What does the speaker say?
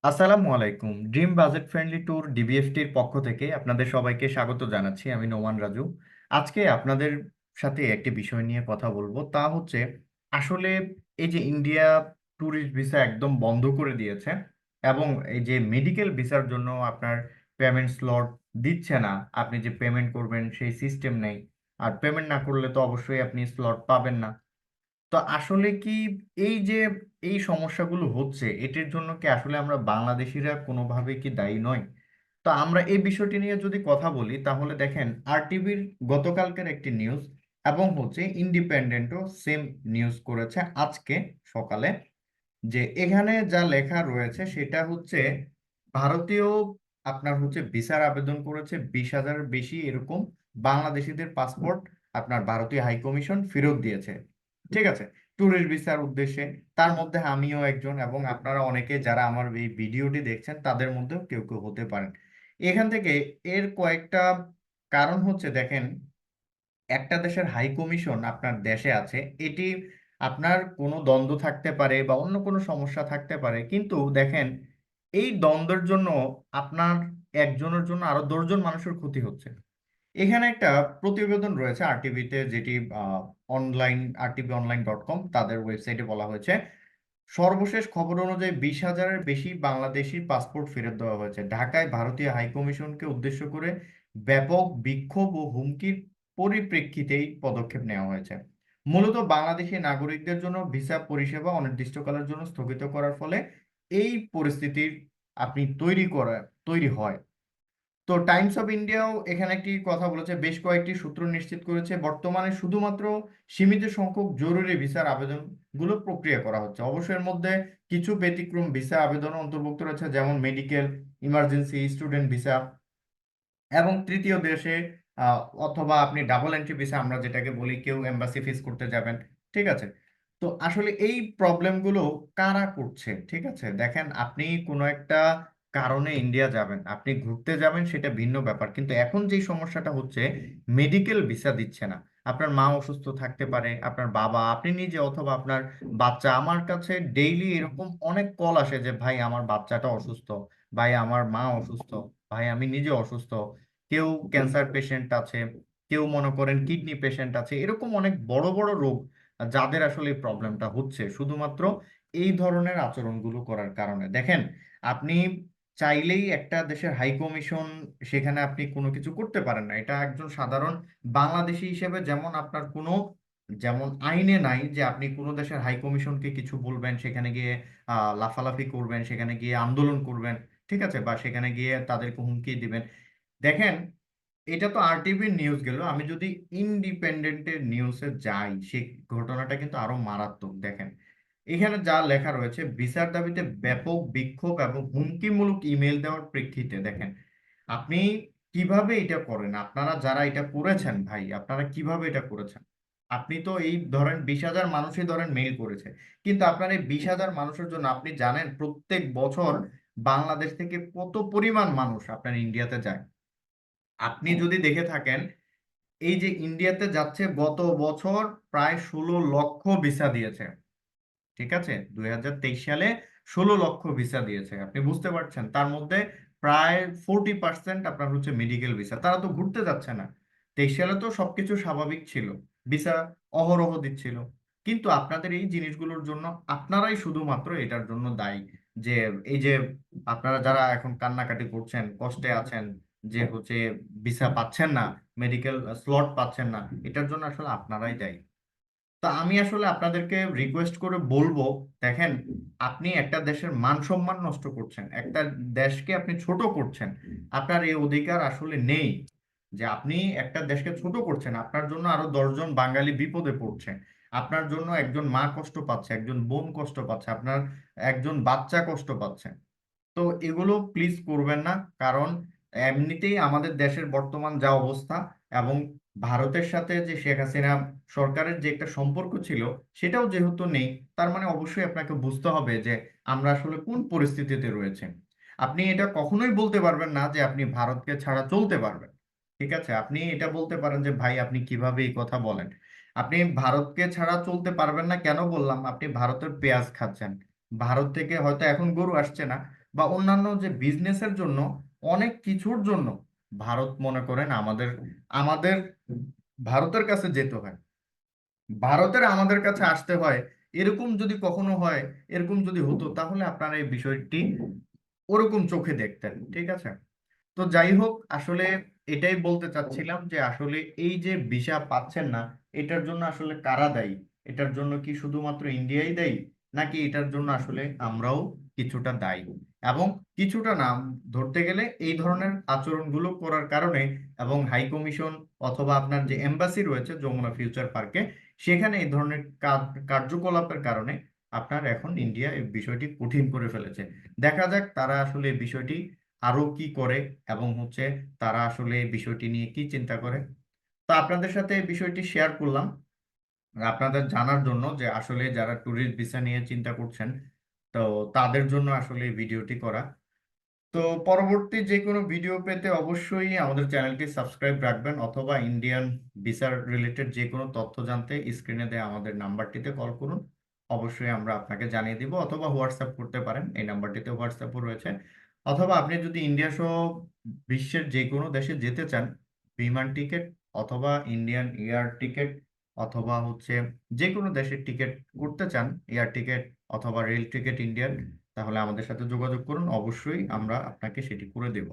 আসসালামু আলাইকুম। Dream budget friendly tour ডিবিএফটির পক্ষ থেকে আপনাদের সবাইকে স্বাগত জানাচ্ছি। আমি নোমান রাজু। আজকে আপনাদের সাথে একটি বিষয় নিয়ে কথা বলবো, তা হচ্ছে আসলে এই যে ইন্ডিয়া ট্যুরিস্ট ভিসা একদম বন্ধ করে দিয়েছে এবং এই যে মেডিকেল ভিসার জন্য আপনার পেমেন্ট স্লট দিচ্ছে না। আপনি যে পেমেন্ট করবেন সেই সিস্টেম নেই, আর পেমেন্ট না করলে তো অবশ্যই আপনি স্লট পাবেন না। তো আসলে কি এই যে এই সমস্যাগুলো হচ্ছে, এটির জন্য কি আসলে আমরা বাংলাদেশিরা কোনোভাবে কি দায়ী নয়? তো আমরা এই বিষয়টি নিয়ে যদি কথা বলি, তাহলে দেখেন আরটিভির গতকালকের একটি নিউজ এবং হচ্ছে ইন্ডিপেন্ডেন্টও সেম নিউজ করেছে আজকে সকালে, যে এখানে যা লেখা রয়েছে সেটা হচ্ছে ভারতীয় আপনার হচ্ছে ভিসার আবেদন করেছে 20,000 বেশি এরকম বাংলাদেশিদের পাসপোর্ট আপনার ভারতীয় হাই কমিশন ফেরত দিয়েছে। ঠিক আছে, ট্যুরিস্ট ভিসার উদ্দেশ্যে। তার মধ্যে আমিও একজন, এবং আপনারা অনেকে যারা আমার এই ভিডিওটি দেখছেন তাদের মধ্যেও কেউ কেউ হতে পারেন। এখান থেকে এর কয়েকটা কারণ হচ্ছে, দেখেন, একটা দেশের হাই কমিশন আপনার দেশে আছে, এটি আপনার কোনো দ্বন্দ্ব থাকতে পারে বা অন্য কোনো সমস্যা থাকতে পারে, কিন্তু দেখেন এই দ্বন্দ্বের জন্য আপনার একজনের জন্য আরো 10 জন মানুষের ক্ষতি হচ্ছে। এখানে একটা প্রতিবেদন রয়েছে আরটিভিতে, যেটি অনলাইন rtvonline.com তাদের ওয়েবসাইটে বলা হয়েছে, সর্বশেষ খবর অনুযায়ী 20,000-এর বেশি বাংলাদেশি পাসপোর্ট ফেরত দেওয়া হয়েছে। ঢাকায় ভারতীয় হাইকমিশনকে উদ্দেশ্য করে ব্যাপক বিক্ষোভ ও হুমকির পরিপ্রেক্ষিতে এই পদক্ষেপ নেওয়া হয়েছে। মূলত বাংলাদেশি নাগরিকদের জন্য ভিসা পরিষেবা অনির্দিষ্টকালের জন্য স্থগিত করার ফলে এই পরিস্থিতির আপনি তৈরি হয়। তো টাইমস অফ ইন্ডিয়াও এখানে একটি কথা বলেছে, বেশ কয়েকটি সূত্র নিশ্চিত করেছে বর্তমানে শুধুমাত্র সীমিত সংখ্যক জরুরি ভিসার আবেদনগুলো প্রক্রিয়া করা হচ্ছে। অবশ্যই এর মধ্যে কিছু ব্যতিক্রম ভিসা আবেদন অন্তর্ভুক্ত রয়েছে, যেমন মেডিকেল, ইমার্জেন্সি, স্টুডেন্ট ভিসা এবং তৃতীয় দেশে আহ, অথবা আপনি ডাবল এন্ট্রি ভিসা আমরা যেটাকে বলি, কেউ এম্বাসি ফেস করতে যাবেন। ঠিক আছে, তো আসলে এই প্রবলেমগুলো কারা করছে? ঠিক আছে, দেখেন, আপনি কোনো একটা কারণে ইন্ডিয়া যাবেন, আপনি ঘুরতে যাবেন, সেটা ভিন্ন ব্যাপার, কিন্তু এখন যেই সমস্যাটা হচ্ছে, মেডিকেল ভিসা দিচ্ছে না। আপনার মা অসুস্থ থাকতে পারে, আপনার বাবা, আপনি নিজে, অথবা আপনার বাচ্চা। আমার কাছে ডেইলি এরকম অনেক কল আসে যে ভাই আমার বাচ্চাটা অসুস্থ, ভাই আমার মা অসুস্থ, ভাই আমি নিজে অসুস্থ, কেউ ক্যান্সার পেশেন্ট আছে, কেউ মনে করেন কিডনি পেশেন্ট আছে, এরকম অনেক বড় বড় রোগ যাদের আসলে এই প্রবলেমটা হচ্ছে শুধুমাত্র এই ধরনের আচরণগুলো করার কারণে। দেখেন, আপনি চাইলেই একটা দেশের হাই কমিশন, সেখানে আপনি কোনো কিছু করতে পারেন না। এটা একজন সাধারণ বাংলাদেশী হিসেবে যেমন আপনার কোনো, যেমন আইনে নাই যে আপনি কোনো দেশের হাই কমিশনকে কিছু বলবেন, সেখানে গিয়ে লাফালাফি করবেন, সেখানে গিয়ে আন্দোলন করবেন, ঠিক আছে, বা সেখানে গিয়ে তাদেরকে হুমকি দিবেন। দেখেন, এটা তো আরটিভির নিউজ গেল, আমি যদি ইন্ডিপেন্ডেন্টের নিউজে যাই, সেই ঘটনাটা কিন্তু আরো মারাত্মক। দেখেন, এখানে যা লেখা রয়েছে, ভিসার দাবিতে ব্যাপক বিক্ষোভ এবং হুমকিমূলক ইমেল দেওয়ার প্রেক্ষিতে, দেখেন আপনি কিভাবে এটা করেন, আপনারা যারা এটা করেছেন ভাই, আপনারা কিভাবে এটা করেছেন? আপনি তো এই ধরেন 20,000 মানুষই ধরেন মেইল করেছে, কিন্তু আপনার এই 20,000 মানুষের জন্য আপনি জানেন প্রত্যেক বছর বাংলাদেশ থেকে কত পরিমাণ মানুষ আপনার ইন্ডিয়াতে যায়? আপনি যদি দেখে থাকেন, এই যে ইন্ডিয়াতে যাচ্ছে, গত বছর প্রায় 16 লক্ষ ভিসা দিয়েছে। ঠিক আছে, 2023 সালে 16 লক্ষ ভিসা দিয়েছে। আপনি বুঝতে পারছেন, তার মধ্যে প্রায় 40% আপনার হচ্ছে মেডিকেল ভিসা। তারা তো ঘুরতে যাচ্ছে না। 23 সালে তো সবকিছু স্বাভাবিক ছিল, ভিসা অহরহ দিচ্ছিল। কিন্তু আপনাদের এই জিনিসগুলোর জন্য আপনারাই শুধুমাত্র এটার জন্য দায়ী, যে এই যে আপনারা যারা এখন কান্নাকাটি করছেন, কষ্টে আছেন, যে হচ্ছে ভিসা পাচ্ছেন না, মেডিকেল স্লট পাচ্ছেন না, এটার জন্য আসলে আপনারাই দায়ী। তা আমি আসলে আপনাদেরকে রিকোয়েস্ট করে বলবো, দেখেন, আপনি একটা দেশের মান সম্মান নষ্ট করছেন, একটা দেশকে আপনি ছোট করছেন। আপনার এই অধিকার আসলে নেই, যে আপনি একটা দেশকে ছোট করছেন। আপনার জন্য আরো 10 জন বাঙালি বিপদে পড়ছে, আপনার জন্য একজন মা কষ্ট পাচ্ছে, একজন বোন কষ্ট পাচ্ছে, আপনার একজন বাচ্চা কষ্ট পাচ্ছে। তো এগুলো প্লিজ করবেন না, কারণ এমনিতেই আমাদের দেশের বর্তমান যা অবস্থা, এবং ভারতের সাথে যে শেখ হাসিনা সরকারের যে একটা সম্পর্ক ছিল, সেটাও যেহেতু নেই, তার মানে অবশ্যই আপনাকে বুঝতে হবে যে আমরা আসলে কোন পরিস্থিতিতে রয়েছে। আপনি এটা কখনোই বলতে পারবেন না যে আপনি ভারতকে ছাড়া চলতে পারবেন। ঠিক আছে, আপনি এটা বলতে পারেন যে ভাই আপনি কিভাবে এই কথা বলেন? আপনি ভারতকে ছাড়া চলতে পারবেন না কেন বললাম? আপনি ভারতের পেঁয়াজ খাচ্ছেন, ভারত থেকে হয়তো এখন গরু আসছে না, বা অন্যান্য যে বিজনেসের জন্য, অনেক কিছুর জন্য ভারত মনে করেন আমাদের আমাদের ভারতের কাছে যেতে হয়, ভারতের আমাদের কাছে আসতে হয়। এরকম যদি কখনো হয়, এরকম যদি হতো, তাহলে আপনারা এই বিষয়টি ওরকম চোখে দেখতেন। ঠিক আছে? তো যাই হোক, আসলে এটাই বলতে চাচ্ছিলাম যে আসলে এই যে ভিসা পাচ্ছেন না, এটার জন্য আসলে কারা দায়ী? এটার জন্য কি শুধুমাত্র ইন্ডিয়াই দায়ী, নাকি এটার জন্য আসলে আমরাও কিছুটা দায়ী? এবং কিছুটা না, ধরতে গেলে এই ধরনের আচরণগুলো করার কারণে এবং হাই কমিশন অথবা আপনার যে এম্বাসি রয়েছে যমুনা ফিউচার পার্কে, সেখানে এই ধরনের কার্যকলাপের কারণে আপনার এখন ইন্ডিয়া এই বিষয়টি কঠিন করে ফেলেছে। দেখা যাক তারা আসলে এই বিষয়টি আরো কি করে, এবং তারা আসলে এই বিষয়টি নিয়ে কি চিন্তা করে। তো আপনাদের সাথে এই বিষয়টি শেয়ার করলাম আপনাদের জানার জন্য যে আসলে যারা ট্যুরিস্ট ভিসা নিয়ে চিন্তা করছেন, তো তাদের জন্য আসলে এই ভিডিওটি করা। তো পরবর্তী যে কোনো ভিডিও পেতে অবশ্যই আমাদের চ্যানেলটি সাবস্ক্রাইব রাখবেন, অথবা ইন্ডিয়ান ভিসা রিলেটেড যে কোনো তথ্য জানতে স্ক্রিনে দেওয়া আমাদের নাম্বারটিতে কল করুন। অবশ্যই আমরা আপনাকে জানিয়ে দিব, অথবা হোয়াটসঅ্যাপ করতে পারেন, এই নাম্বারটিতে হোয়াটসঅ্যাপও রয়েছে। অথবা আপনি যদি ইন্ডিয়া সহ বিশ্বের যে কোনো দেশে যেতে চান, বিমান টিকিট অথবা ইন্ডিয়ান এয়ার টিকিট, অথবা যে কোনো দেশের টিকিট করতে চান, এয়ার টিকিট অথবা রেল টিকিট ইন্ডিয়ান, তাহলে আমাদের সাথে যোগাযোগ করুন, অবশ্যই আমরা আপনাকে সেটি করে দেব।